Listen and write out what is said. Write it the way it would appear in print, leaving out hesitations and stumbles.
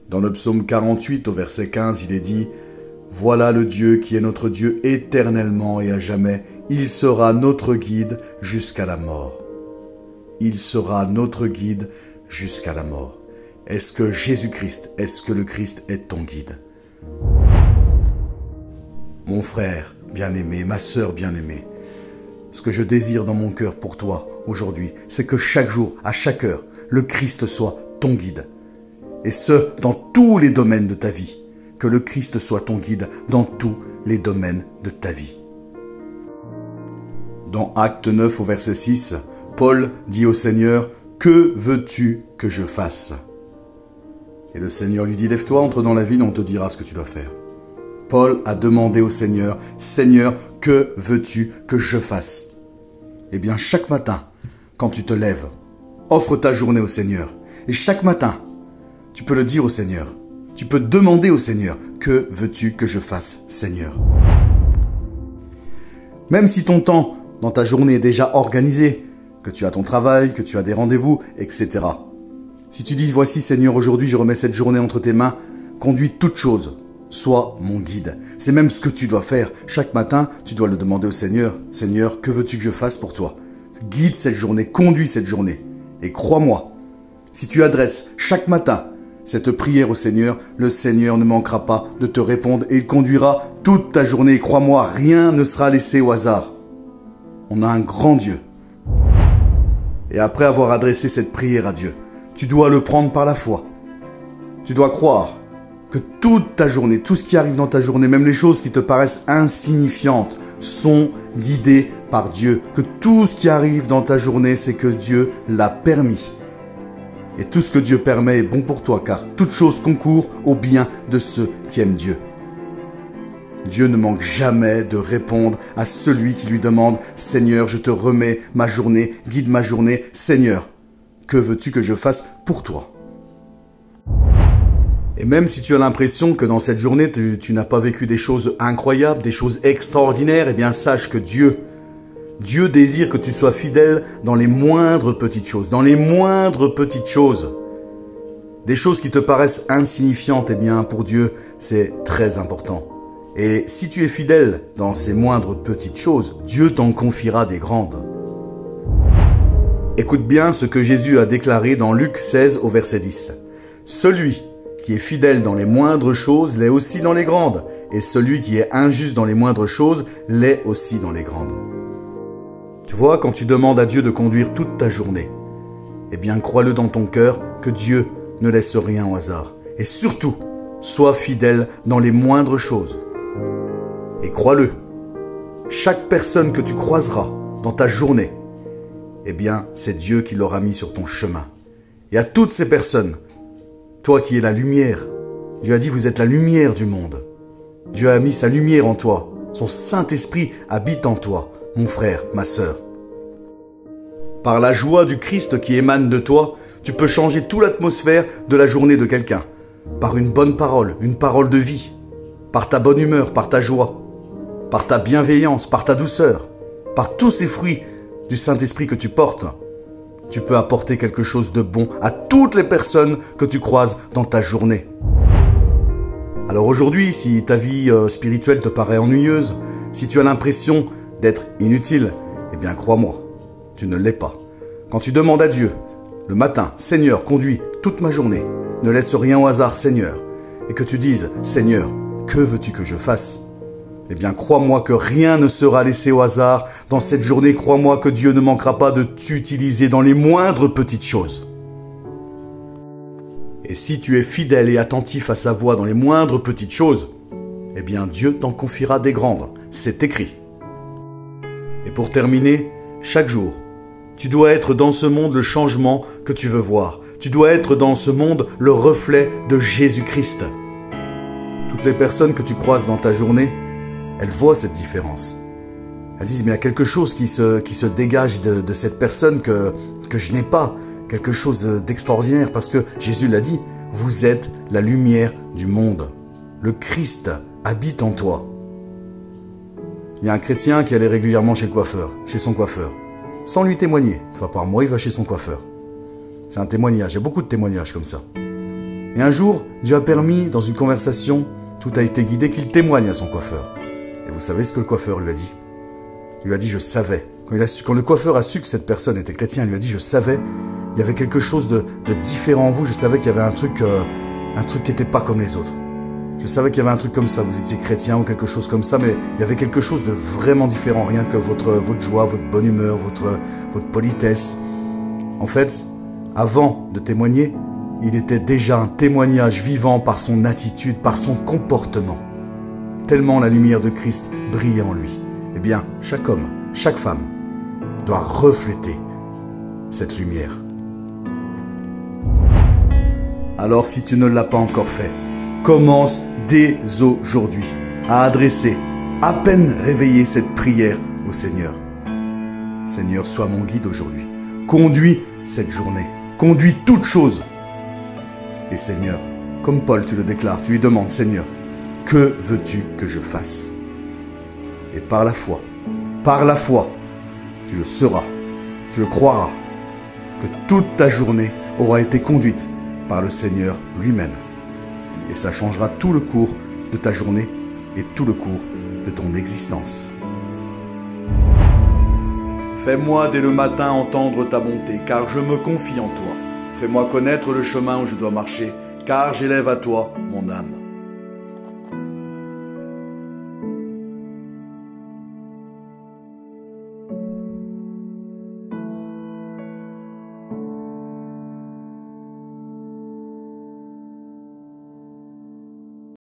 Dans le psaume 48 au verset 15, il est dit « Voilà le Dieu qui est notre Dieu éternellement et à jamais. Il sera notre guide jusqu'à la mort. » Il sera notre guide jusqu'à la mort. Est-ce que Jésus-Christ, est-ce que le Christ est ton guide? Mon frère bien-aimé, ma sœur bien-aimée, ce que je désire dans mon cœur pour toi aujourd'hui, c'est que chaque jour, à chaque heure, le Christ soit ton guide. Et ce, dans tous les domaines de ta vie. Que le Christ soit ton guide dans tous les domaines de ta vie. Dans Acte 9 au verset 6, Paul dit au Seigneur, « Que veux-tu que je fasse ?» Et le Seigneur lui dit, « Lève-toi, entre dans la ville, on te dira ce que tu dois faire. » Paul a demandé au Seigneur, « Seigneur, que veux-tu que je fasse ?» Eh bien, chaque matin, quand tu te lèves, offre ta journée au Seigneur. Et chaque matin, tu peux le dire au Seigneur. Tu peux demander au Seigneur, « Que veux-tu que je fasse, Seigneur ?» Même si ton temps dans ta journée est déjà organisé, que tu as ton travail, que tu as des rendez-vous, etc. Si tu dis, « Voici, Seigneur, aujourd'hui, je remets cette journée entre tes mains, conduis toutes choses. Sois mon guide. » C'est même ce que tu dois faire. Chaque matin, tu dois le demander au Seigneur. « Seigneur, que veux-tu que je fasse pour toi ?» Guide cette journée, conduis cette journée. Et crois-moi, si tu adresses chaque matin cette prière au Seigneur, le Seigneur ne manquera pas de te répondre et il conduira toute ta journée. Et crois-moi, rien ne sera laissé au hasard. On a un grand Dieu. Et après avoir adressé cette prière à Dieu, tu dois le prendre par la foi. Tu dois croire que toute ta journée, tout ce qui arrive dans ta journée, même les choses qui te paraissent insignifiantes, sont guidées par Dieu. Que tout ce qui arrive dans ta journée, c'est que Dieu l'a permis. Et tout ce que Dieu permet est bon pour toi, car toute chose concourt au bien de ceux qui aiment Dieu. Dieu ne manque jamais de répondre à celui qui lui demande « Seigneur, je te remets ma journée, guide ma journée. Seigneur, que veux-tu que je fasse pour toi ?» Et même si tu as l'impression que dans cette journée, tu n'as pas vécu des choses incroyables, des choses extraordinaires, eh bien sache que Dieu désire que tu sois fidèle dans les moindres petites choses. Dans les moindres petites choses. Des choses qui te paraissent insignifiantes, eh bien pour Dieu, c'est très important. Et si tu es fidèle dans ces moindres petites choses, Dieu t'en confiera des grandes. Écoute bien ce que Jésus a déclaré dans Luc 16 au verset 10. « Celui qui est fidèle dans les moindres choses l'est aussi dans les grandes, et celui qui est injuste dans les moindres choses l'est aussi dans les grandes. » Tu vois, quand tu demandes à Dieu de conduire toute ta journée, eh bien crois-le dans ton cœur que Dieu ne laisse rien au hasard. Et surtout, sois fidèle dans les moindres choses. Et crois-le, chaque personne que tu croiseras dans ta journée, eh bien c'est Dieu qui l'aura mis sur ton chemin. Et à toutes ces personnes, toi qui es la lumière, Dieu a dit vous êtes la lumière du monde. Dieu a mis sa lumière en toi, son Saint-Esprit habite en toi. Mon frère, ma sœur. Par la joie du Christ qui émane de toi, tu peux changer toute l'atmosphère de la journée de quelqu'un. Par une bonne parole, une parole de vie. Par ta bonne humeur, par ta joie. Par ta bienveillance, par ta douceur. Par tous ces fruits du Saint-Esprit que tu portes. Tu peux apporter quelque chose de bon à toutes les personnes que tu croises dans ta journée. Alors aujourd'hui, si ta vie spirituelle te paraît ennuyeuse, si tu as l'impression d'être inutile, eh bien crois-moi, tu ne l'es pas. Quand tu demandes à Dieu, le matin, « Seigneur, conduis toute ma journée, ne laisse rien au hasard, Seigneur », et que tu dises, « Seigneur, que veux-tu que je fasse ?» Eh bien crois-moi que rien ne sera laissé au hasard. Dans cette journée, crois-moi que Dieu ne manquera pas de t'utiliser dans les moindres petites choses. Et si tu es fidèle et attentif à sa voix dans les moindres petites choses, eh bien Dieu t'en confiera des grandes. C'est écrit. Et pour terminer, chaque jour, tu dois être dans ce monde le changement que tu veux voir. Tu dois être dans ce monde le reflet de Jésus-Christ. Toutes les personnes que tu croises dans ta journée, elles voient cette différence. Elles disent, mais il y a quelque chose qui se dégage de cette personne que je n'ai pas. Quelque chose d'extraordinaire parce que Jésus l'a dit, vous êtes la lumière du monde. Le Christ habite en toi. Il y a un chrétien qui allait régulièrement chez son coiffeur, sans lui témoigner. Une fois par mois, il va chez son coiffeur. C'est un témoignage, il y a beaucoup de témoignages comme ça. Et un jour, Dieu a permis, dans une conversation, tout a été guidé, qu'il témoigne à son coiffeur. Et vous savez ce que le coiffeur lui a dit? Il lui a dit « je savais ». Quand le coiffeur a su que cette personne était chrétien, il lui a dit « je savais, il y avait quelque chose de différent en vous, je savais qu'il y avait un truc qui n'était pas comme les autres. Je savais qu'il y avait un truc comme ça, vous étiez chrétien ou quelque chose comme ça, mais il y avait quelque chose de vraiment différent, rien que votre joie, votre bonne humeur, votre politesse. En fait, avant de témoigner, il était déjà un témoignage vivant par son attitude, par son comportement. Tellement la lumière de Christ brillait en lui. Eh bien, chaque homme, chaque femme doit refléter cette lumière. Alors si tu ne l'as pas encore fait, commence dès aujourd'hui à adresser, à peine réveiller cette prière au Seigneur. Seigneur, sois mon guide aujourd'hui. Conduis cette journée. Conduis toutes choses. Et Seigneur, comme Paul, tu le déclares, tu lui demandes, Seigneur, que veux-tu que je fasse? Et par la foi, tu le sauras, tu le croiras, que toute ta journée aura été conduite par le Seigneur lui-même. Et ça changera tout le cours de ta journée et tout le cours de ton existence. Fais-moi dès le matin entendre ta bonté, car je me confie en toi. Fais-moi connaître le chemin où je dois marcher, car j'élève à toi mon âme.